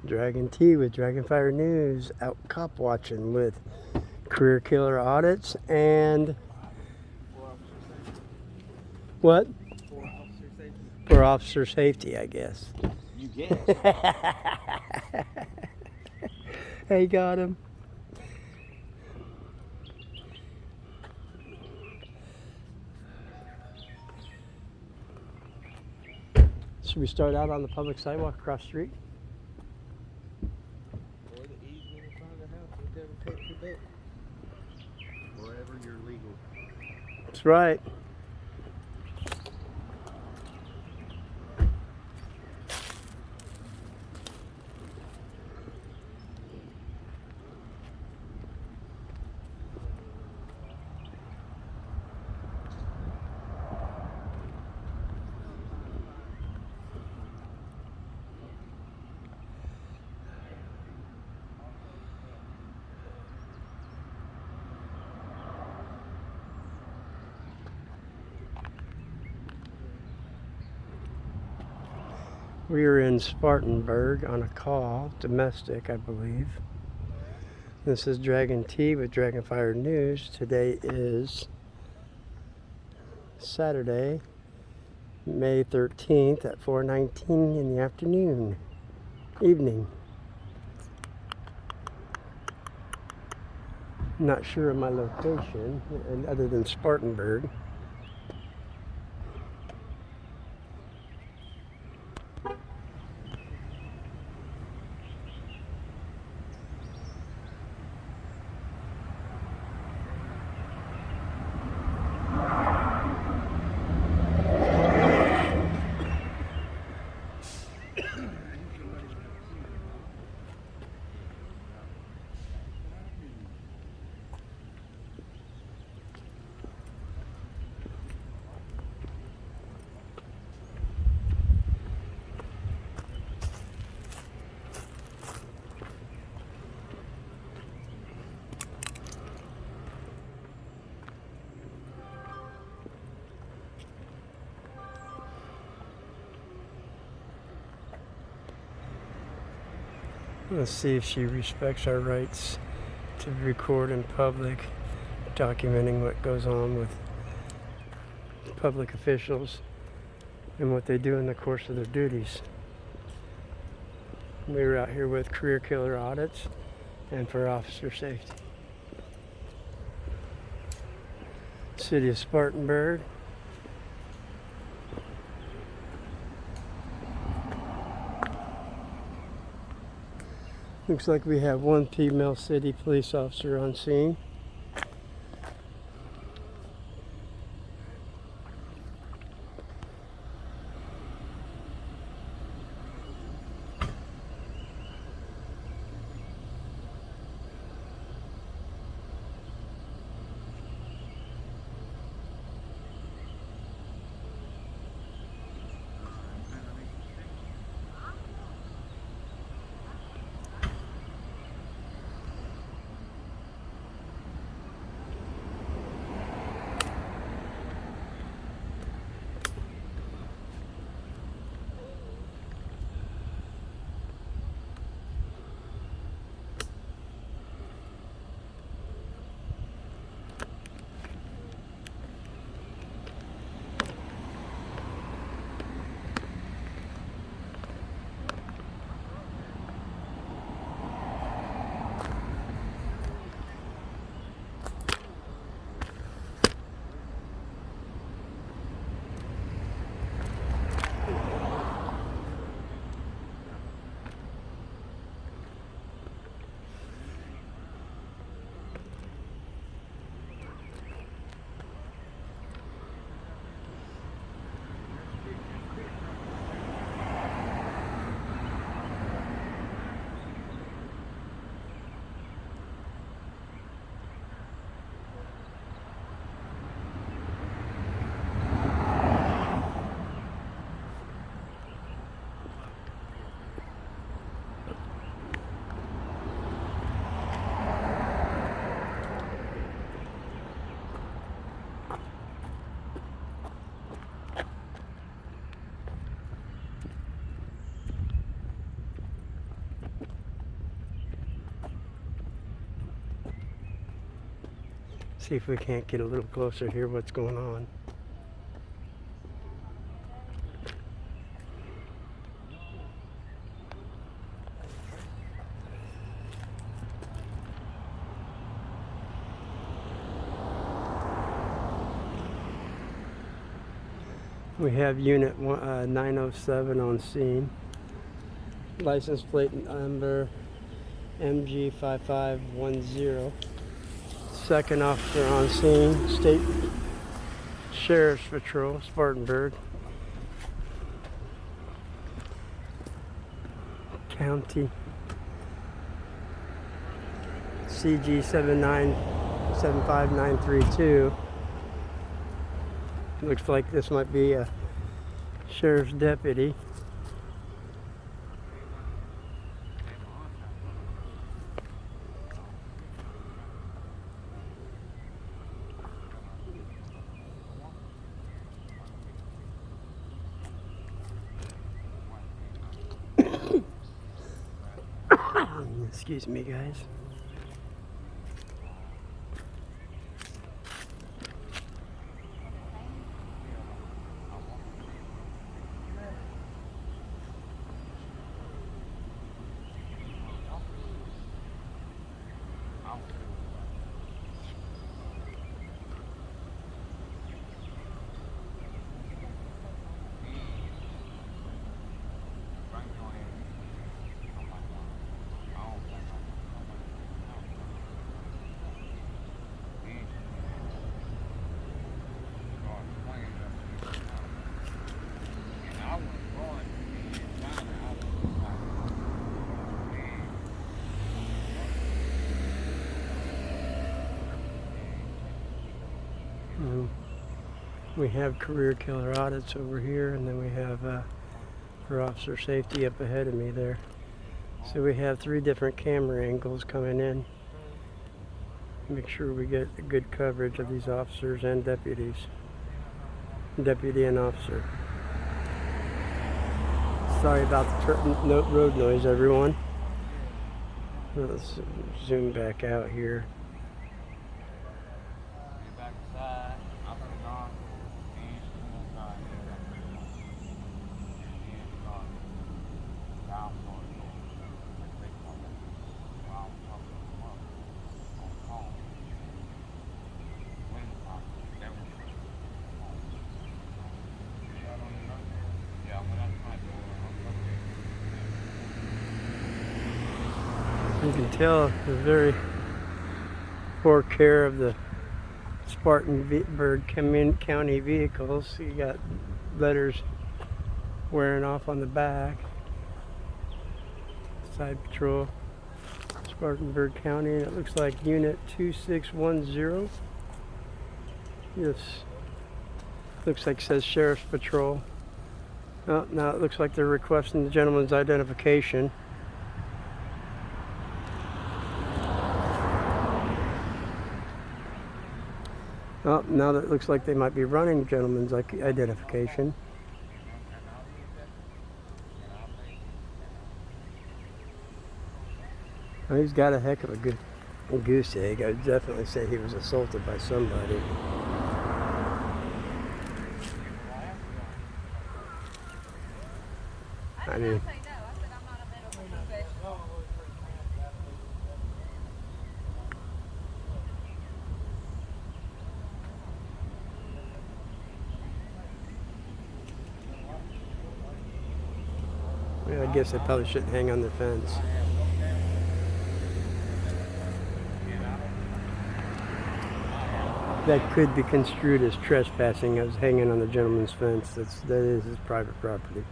Dragon T with Dragonfire News, out cop watching with career killer Auditz and what? For officer safety, I guess. You guess. Hey, got him. Should we start out on the public sidewalk across the street? Or the easement in front of the house, whichever takes your boat. Wherever you're legal. That's right. We are in Spartanburg on a call, domestic, I believe. This is Dragon T with Dragonfire News. Today is Saturday, May 13th at 4:19 in the evening. Not sure of my location, other than Spartanburg. Let's see if she respects our rights to record in public, documenting what goes on with public officials and what they do in the course of their duties. We were out here with career killer Auditz and for officer safety. City of Spartanburg. Looks like we have one female city police officer on scene. See if we can't get a little closer here, what's going on. We have unit 907 on scene. License plate number MG5510. Second officer on scene, State Sheriff's Patrol, Spartanburg. County CG 7975932. Looks like this might be a sheriff's deputy. Excuse me, guys. We have career killer audits over here, and then we have for officer safety up ahead of me there. So we have 3 different camera angles coming in. Make sure we get a good coverage of these officers and deputies. Deputy and officer. Sorry about the road noise, everyone. Let's zoom back out here. You can tell the very poor care of the Spartanburg County vehicles. You got letters wearing off on the back. Side patrol, Spartanburg County, and it looks like unit 2610. Yes, looks like it says Sheriff's Patrol. Oh, now it looks like they're requesting the gentleman's identification. Oh, now that it looks like they might be running gentleman's identification. Oh, he's got a heck of a good goose egg. I would definitely say he was assaulted by somebody. I mean, I guess they probably shouldn't hang on the fence. That could be construed as trespassing. I was hanging on the gentleman's fence. That is his private property.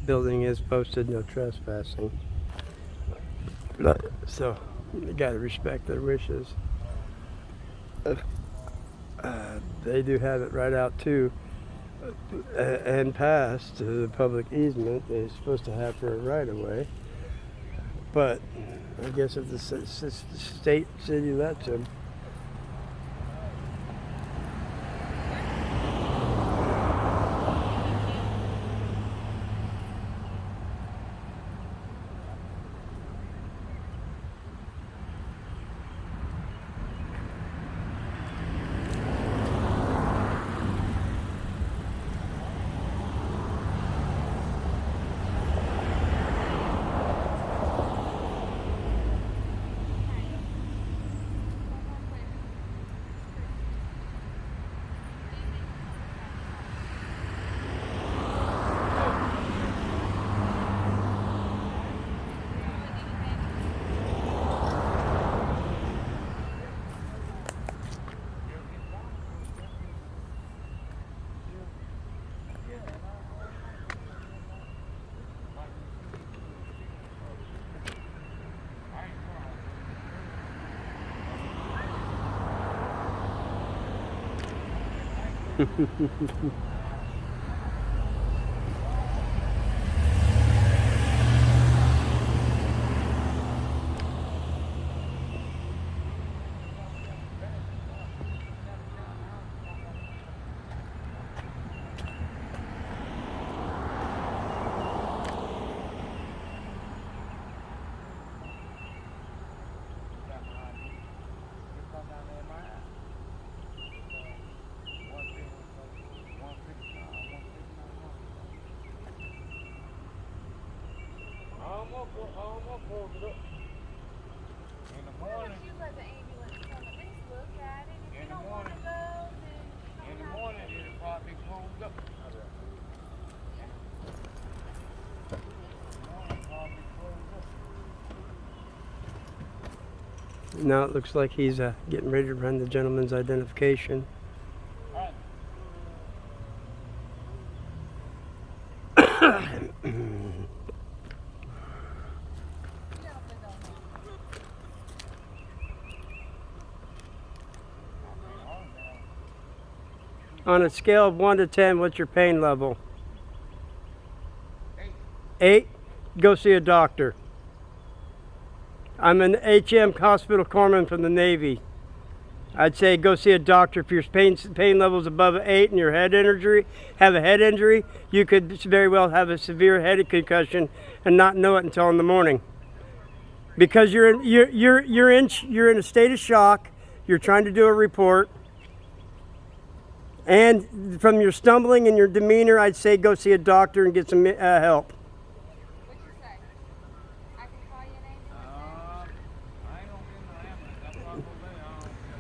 Building is posted no trespassing. So you gotta respect their wishes. They do have it right out too, and past the public easement they're supposed to have for a right of way. But I guess if the state city lets them. In the morning. You let the ambulance come at least look at it. If In you the don't want to morning. go, then In the morning, it'll probably close up. Now it looks like he's getting ready to run the gentleman's identification. On a scale of 1 to 10, what's your pain level? 8? Go see a doctor. I'm an HM hospital corpsman from the Navy. I'd say go see a doctor. If your pain level is above 8 and your have a head injury, you could very well have a severe head concussion and not know it until in the morning. Because you're in a state of shock. You're trying to do a report. And from your stumbling and your demeanor, I'd say go see a doctor and get some help. what'd you say? I can call you an ambulance? I ain't gonna get no ambulance. That's probably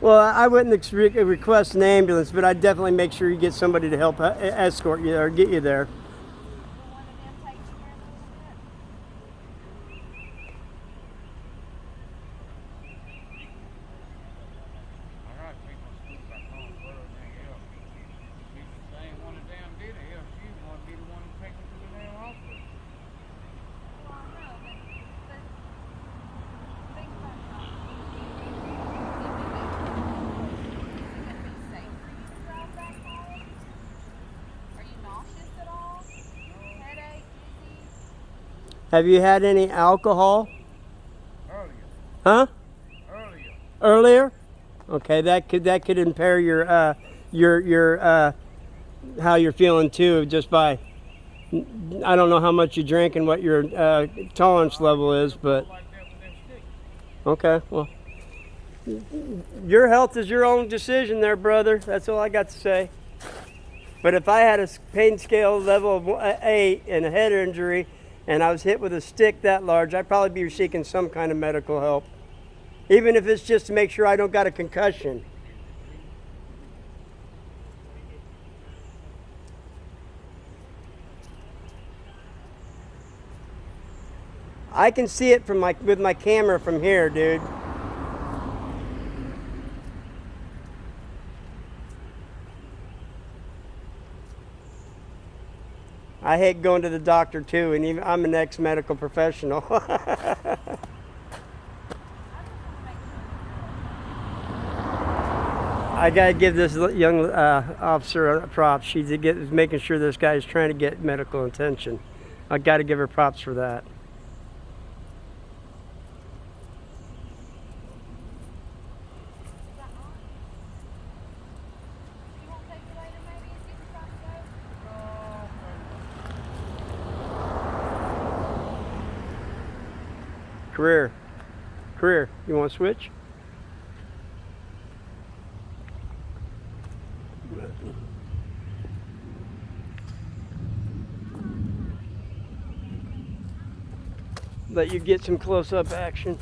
Well, I wouldn't request an ambulance, but I'd definitely make sure you get somebody to help escort you or get you there. Will one of them take you there a little bit? I got people scoop back home for everything else. She's the same one that damn did it. Hell, she's gonna be the one to take her to the damn hospital. Well, I know, but think about it. Is it gonna be safe for you to drive back home? Are you nauseous at all? Headache, dizzy? Have you had any alcohol? Earlier. Huh? Earlier. Earlier? Okay, that could impair your how you're feeling too, just by I don't know how much you drink and what your tolerance level is, but Like that with them sticks. okay, well, your health is your own decision there, brother. That's all I got to say. But if I had a pain scale level of 8 and a head injury and I was hit with a stick that large, I'd probably be seeking some kind of medical help. Even if it's just to make sure I don't got a concussion. I can see it with my camera from here, dude. I hate going to the doctor too, and even I'm an ex-medical professional. I gotta give this young officer a props. She's making sure this guy's trying to get medical attention. I gotta give her props for that. You won't take you later maybe and get your time to go? Career, you want to switch? Let you get some close-up action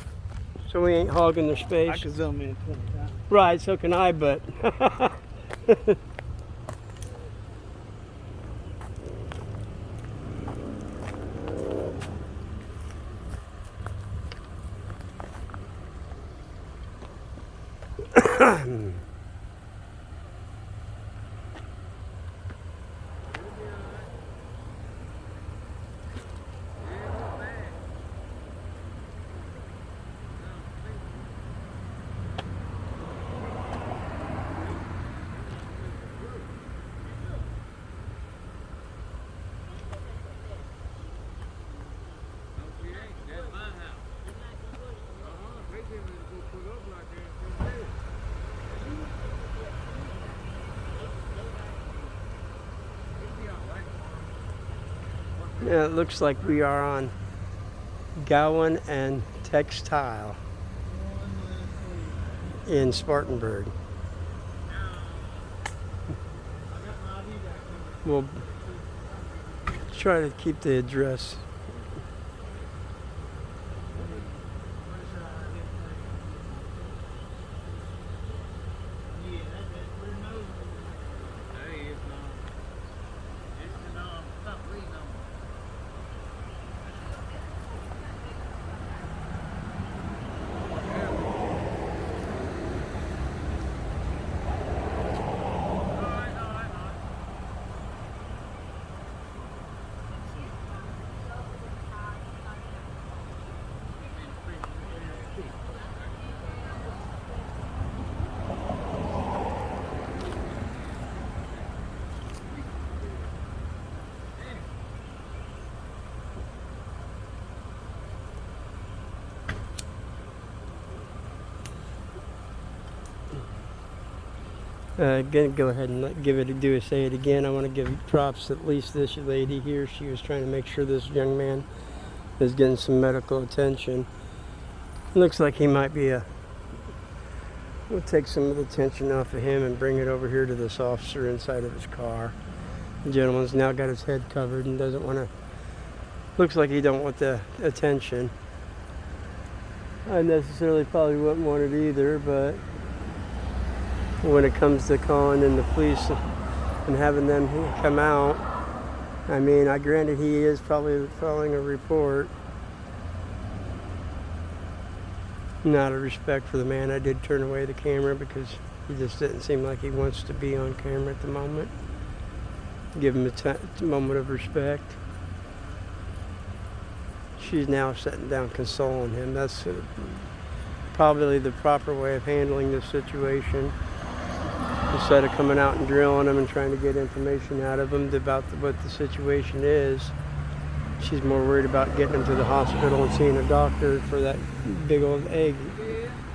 so we ain't hogging their space. I can zoom in 20 times. Right, so can I, but yeah, it looks like we are on Gowan and Textile in Spartanburg. We'll try to keep the address. Gonna go ahead and say it again. I want to give props at least this lady here. She was trying to make sure this young man is getting some medical attention. Looks like he might be we'll take some of the tension off of him and bring it over here to this officer inside of his car. The gentleman's now got his head covered and doesn't want to, looks like he don't want the attention. I necessarily probably wouldn't want it either, but when it comes to calling in the police and having them come out, I mean, granted he is probably filing a report. Not a respect for the man. I did turn away the camera because he just didn't seem like he wants to be on camera at the moment. Give him a moment of respect. She's now sitting down consoling him. That's probably the proper way of handling this situation. Instead of coming out and drilling him and trying to get information out of him about what the situation is, she's more worried about getting him to the hospital and seeing a doctor for that big old egg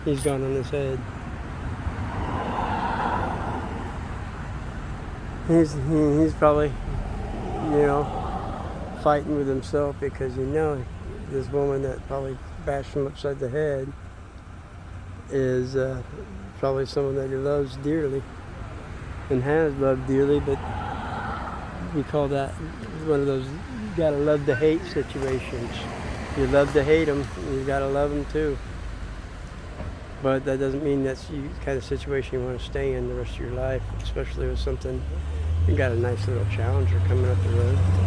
he's got on his head. He's probably, fighting with himself because this woman that probably bashed him upside the head is probably someone that he loves dearly and has loved dearly, but we call that one of those you gotta love to hate situations. You love to hate them, you gotta love them too. But that doesn't mean that's the kind of situation you want to stay in the rest of your life, especially with something. You got a nice little Challenger coming up the road.